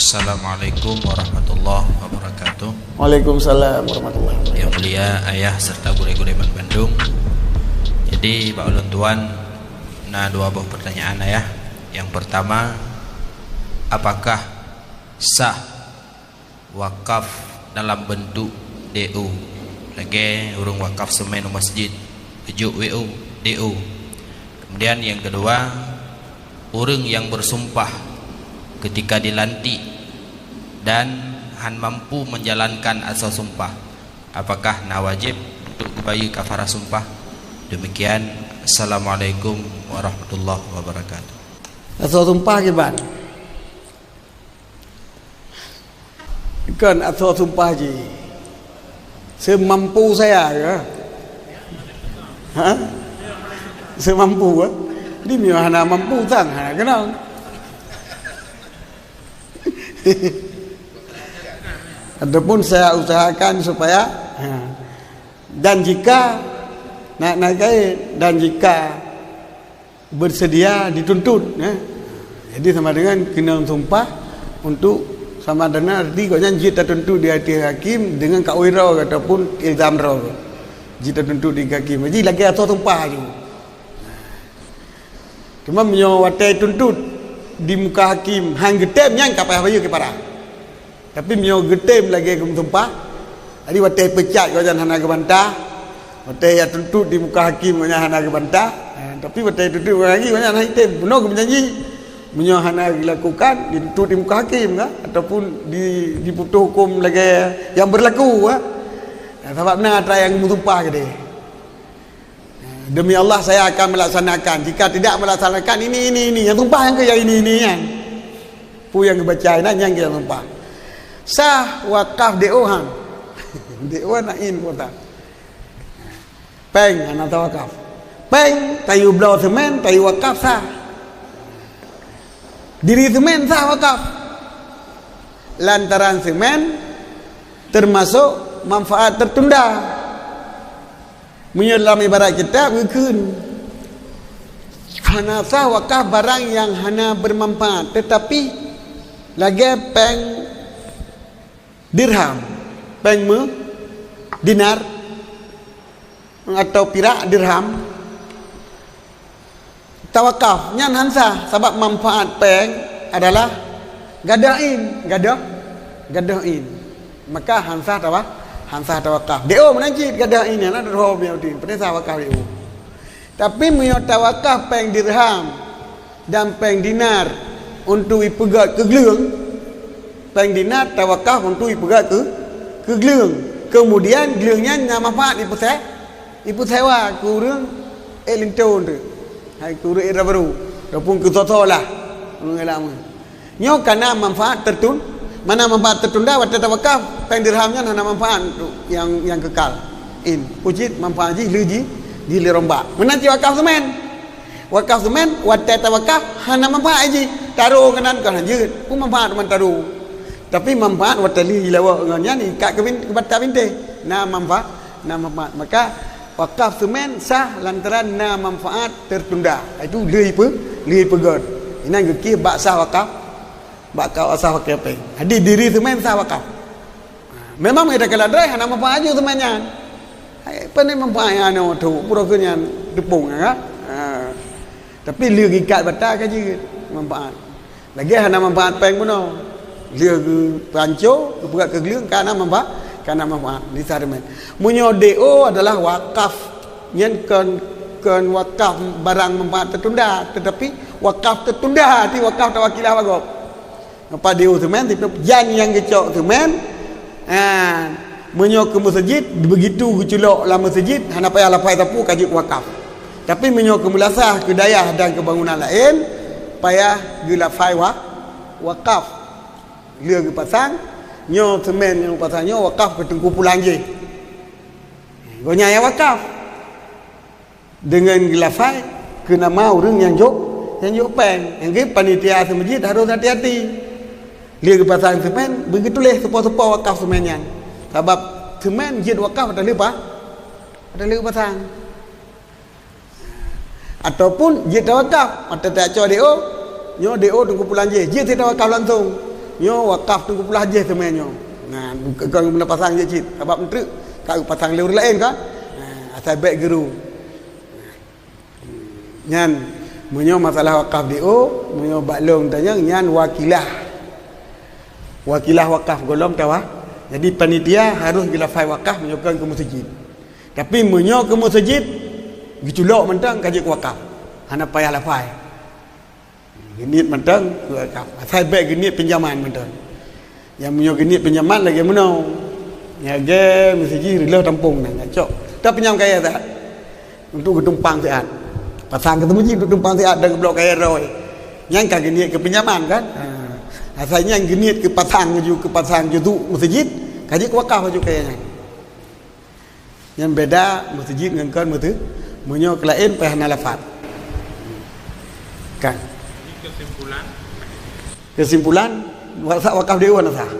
Assalamualaikum warahmatullahi wabarakatuh. Waalaikumsalam warahmatullahi wabarakatuh. Yang mulia ayah serta guru-guru Bandung. Jadi Pak Ulun Tuan, dua buah pertanyaan ayah. Yang pertama, apakah sah wakaf dalam bentuk DU? Lagi urung wakaf semen masjid, ujuk WU DU. Kemudian yang kedua, orang yang bersumpah ketika dilantik dan han mampu menjalankan asal sumpah, apakah wajib untuk bayar kafarah sumpah? Demikian. Assalamualaikum warahmatullahi wabarakatuh. Asal sumpah ke ban? Kan asal sumpah je semampu saya ke? Ha? Semampu ke? Dia ni hana mampu sang, hana kenal. Ataupun saya usahakan supaya dan jika dan jika bersedia dituntut, jadi sama dengan kena sumpah untuk sama dengan arti kau janji tertentu di hati hakim dengan kakwirau ataupun ilzam rau jika tertentu di hakim. Jadi lagi asal sumpah tu. Cuma menyawatai tuntut di muka hakim hang getem yang kapai bayu ke para. Tapi mio getem lagi ke sumpah. Jadi watai pecat kau jangan hana ke bantah. Watai ya tuntut di muka hakim kau jangan hana ke bantah. Tapi watai tuntut lagi kau jangan hitem. Benar ke berjanji menyo hana dilakukan dituntut di muka hakim ke ataupun diputus hukum lagi yang berlaku ke. Sebab benar try yang sumpah ke dia. Demi Allah saya akan melaksanakan. Jika tidak melaksanakan ini yang tumpah yang ke yang ini kan. Pu yang kebaca yang ke yang tumpah. Sah wakaf DO hang. DO nak in kota. Peng anak wakaf. Peng tayu blau semen tayu wakaf sah. Diri semen sah wakaf. Lantaran semen termasuk manfaat tertunda. Dalam ibarat kita berkun hana sah wakaf barang yang hana bermanfaat, tetapi lagi peng dirham, peng dinar atau pirak dirham tawakaf nyan hansa sebab manfaat peng adalah gadain, maka hansa hansa tawakaf. Deo menanjit gadah ini lah roh biar tu. Pada tawakaf deo. Tapi menyo tawakaf peng dirham dan peng dinar untuk ipegat ke gelang. Peng dinar tawakaf untuk ipegat ke gelang. Kemudian gelangnya manfaat ipusewa kurang linton tu. Hai kurang era baru. Ataupun ke totolah. Mengelama. Nyo kana manfaat tertun. Mana manfaat tertunda waktu tawakaf peng dirhamnya hana manfaat yang kekal. Pujit manfaat ji rombak. Menanti wakaf semen. Wakaf semen waktu tawakaf hana manfaat ji. Taruh kanan kan hanjut. Ku manfaat man taruh. Tapi manfaat waktu li lawa ngannya ni kat ke bata binte. Manfaat. Maka wakaf semen sah lantaran manfaat tertunda. Itu li pegat. Ini geki bak sah wakaf. Bakal asal wakaf peng. Jadi diri semen sah wakaf. Memang ada kalau drai hana manfaat aja semennya. Apa ni manfaat yang ana tu puroknya tepung kan. Tapi liu gikat bata kan je manfaat. Lagi hana manfaat peng puno. Liu panco buka ke gelang karena manfaat di saremen. Munyo DO adalah wakaf yang kan wakaf barang manfaat tertunda, tetapi wakaf tertunda di wakaf tawakilah bagop. Apa dia semen tapi yang kecok semen menyo ke masjid begitu geculok lah masjid hana payah lapai tapu kaji wakaf. Tapi menyo ke mulasah ke dayah dan ke bangunan lain payah gelafai wakaf. Dia ke pasang nyo semen yang pasangnya wakaf ke tengku pulang je. Gonya ya wakaf. Dengan gelafai kena mau orang yang jok peng. Yang panitia masjid harus hati-hati. Dia ke pasang semen begitulah sepo-sepo wakaf semennya. Sebab semen jid wakaf ada lupa pasang. Ataupun jid wakaf atau tak cari nyo DO tunggu pulang je. Jid tidak wakaf langsung. nyo wakaf tunggu pulah je temenyo. Nah, kau guna pasang je cit. Sebab menteri kau pasang leur lain kan. Nah, asal baik guru. Nyan menyo masalah wakaf DO, menyo baklong tanya nyan wakilah. Wakilah wakaf golom tawa. Jadi panitia harus bila fai wakaf menyokan ke masjid. Tapi menyo ke masjid giculok mentang kaji wakaf. Hana payah lafai. Genit mentang wakaf. Asal baik genit pinjaman mentang. Yang menyo genit pinjaman lagi menau. Ya ge masjid rela tampung nang cok. Tak pinjam kaya tak. Untuk ketumpang siat. Pasang ketemu ji untuk tumpang siat dan blok kaya roy. Yang ka genit ke pinjaman kan. Asalnya yang genit ke pasang je tu masjid kaji wakaf je kayanya. Yang beda masjid dengan kan mutu menyo kelain peh nalafat. Kan. Kesimpulan wakaf dewan sah.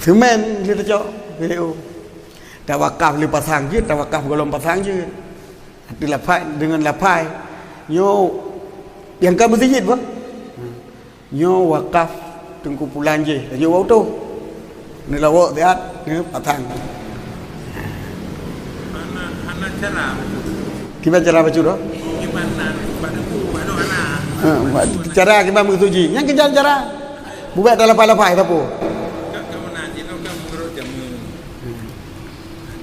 Semen kita cok video. Tak wakaf li pasang je, tak wakaf golong pasang je. Hati lapai dengan lapai. Nyo yang kan masjid apa? Nyo wakaf tengkumpulan je. Nyo auto. Ni lawak tiat, ni pasang. Mana cara? Gimana cara baca doh? Gimana? Mana? Cara gimana menguji? Yang kejar cara. Buat dalam lapai apa? Kamu nanti kau menurut jamu.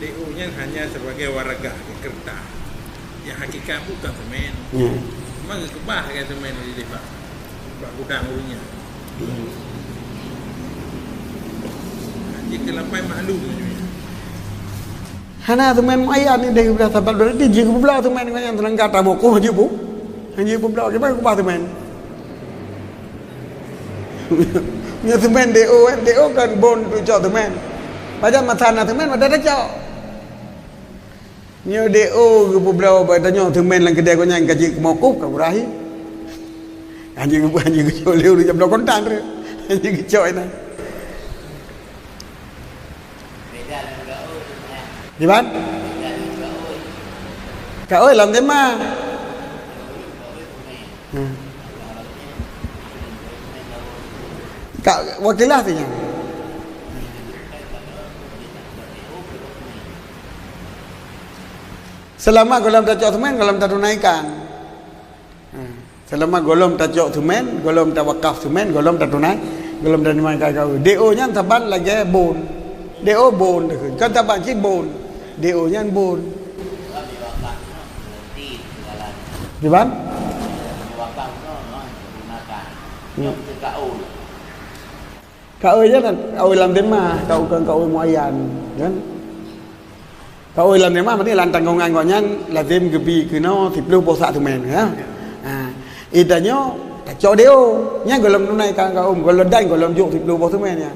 DU-nya hanya sebagai warga kerta. Yang hakikat bukan semen. Memang kebah kayak semen di Pak. Pak gudang urunya. Jika lapai maklum. Hana teman ayat ni dia sudah sampai berarti jika belah teman yang tenang kata mau kau haji bu, haji bu belah gimana kau teman? Nya teman DO kan bon tu cak teman. Pada matana teman ada cak. Nya DO ke belah pada nyo teman lang kedai kau yang kaji mau kau kau berahi. Haji kau leu dia belah kontan tu, haji kau ini. Di mana? Kak oi làm thế mà. Kak wakilah tu yang. Selama golom tajok tumen, golom tak tunaikan. Selama golom tajok tumen, golom tak wakaf tumen, golom tak tunai, golom tak tunaikan kau. DO nya taban lagi bon. DO bon tu. Kan taban cik bon. DO nya bon. Di mana? Kau je kan, kau dalam tema, kau kan kau muayan, kan? Kau dalam tema, mesti lantang kau ngan kau nyan, lazim gebi kena 10 posak tu men, ya. Idanyo tak cok DO, nya golom tunai kan kau golom dan golom juk 10 posak tu men ya.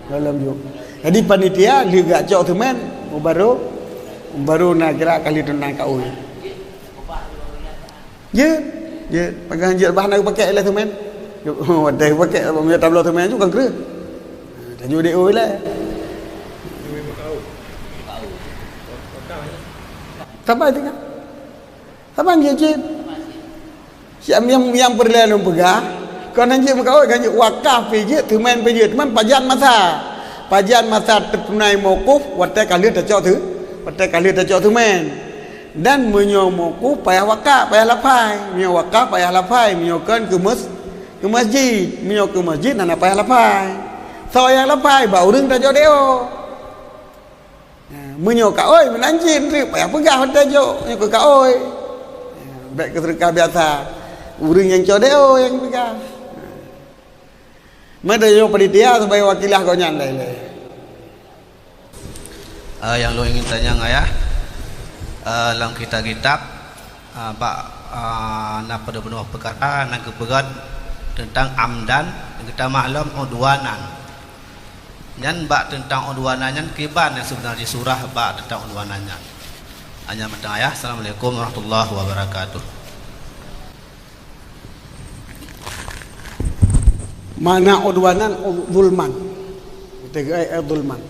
Golom juk. Jadi panitia juga cok tu men, baru nak gerak kali tunai kau. Je, pakai je bahan aku pakai lah tu men. Oh, ada pakai punya tablo tu men juga ke. Tajuk DO lah. Sabar tu kan. Sabar je. Siapa yang perlu pegah. Kau nanti kau kan wakaf je, tu men pajan masa tertunai mokuf, watai kali tercok tu. Watai kali tercok tu men. Dan menyomoku payah wakaf, payah lapai, menyo wakaf payah lapai, menyokan ke masjid, menyo ke masjid nana payah lapai. So yang lapai bau ring tajo deo. Menyo ka oi menanjin ri payah pegah tajo, menyo ke ka oi. Baik keserka biasa. Uring yang codeo yang pegah. Mada yo panitia sebagai wakilah kau nyandai le. Yang lo ingin tanya ayah? Dalam kitab-kitab Pak nak pada penuh perkara nak kepegat tentang amdan kita maklum udwanan. Nyan bak tentang udwanan nyan kiban yang sebenarnya surah bak tentang udwanan nyan. Hanya mentang ayah. Assalamualaikum warahmatullahi wabarakatuh. Mana udwanan zulman. Kita zulman.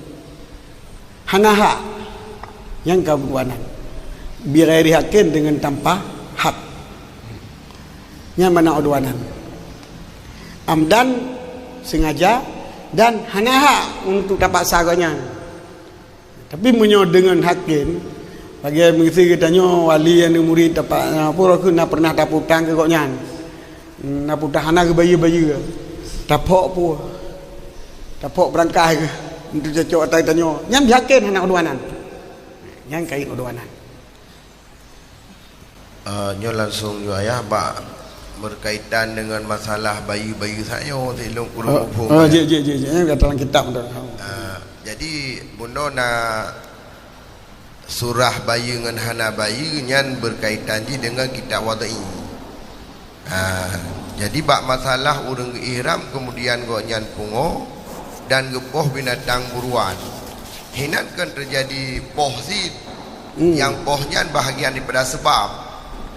Hanaha yang keudwanan. Birairi hakin dengan tanpa hak. nya mana udwanan. Amdan sengaja dan hanaha untuk dapat saganya. Tapi menyo dengan hakim bagi mengisi katanya wali yang murid dapat apa aku nak pernah dapat hutang ke koknya. Nak hutang anak ke bayi-bayi ke. Dapat pu. Dapat berangkai ke untuk cocok atai tanya. Nyam yakin anak udwanan. Yang kait udwanan. Nyo langsung yo ayah bak berkaitan dengan masalah bayi-bayi saya silung kurung hukum. Je dalam kitab tu. Jadi bunda nak surah bayi dengan hana bayi nyan berkaitan je dengan kitab wadai. Jadi bak masalah urang ihram kemudian go nyan pungo dan gepoh binatang buruan. Hinan kan terjadi poh sid. Yang pohnya bahagian daripada sebab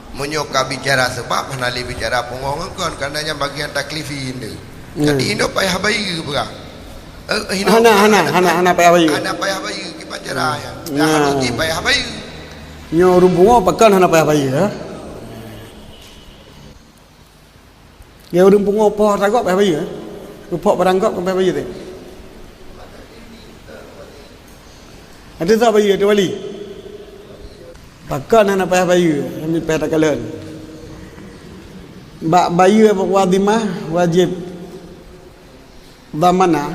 menyoka bicara sebab hanali bicara pengongan kan karenanya bagian taklifi ini. Jadi hidup payah bayi berang. Hana payah bayi. Hana payah bayi kita bicara ya. Dah harus payah bayi. Nyo rumpungo pakan hana payah bayi ya. Ya rumpungo poh ragok payah bayi ya. Rupok berangkok payah bayi tu. Ada tak bayi ada wali? Pakan hana payah bayi, ambil payah takalan. Bak bayi wadimah wajib damana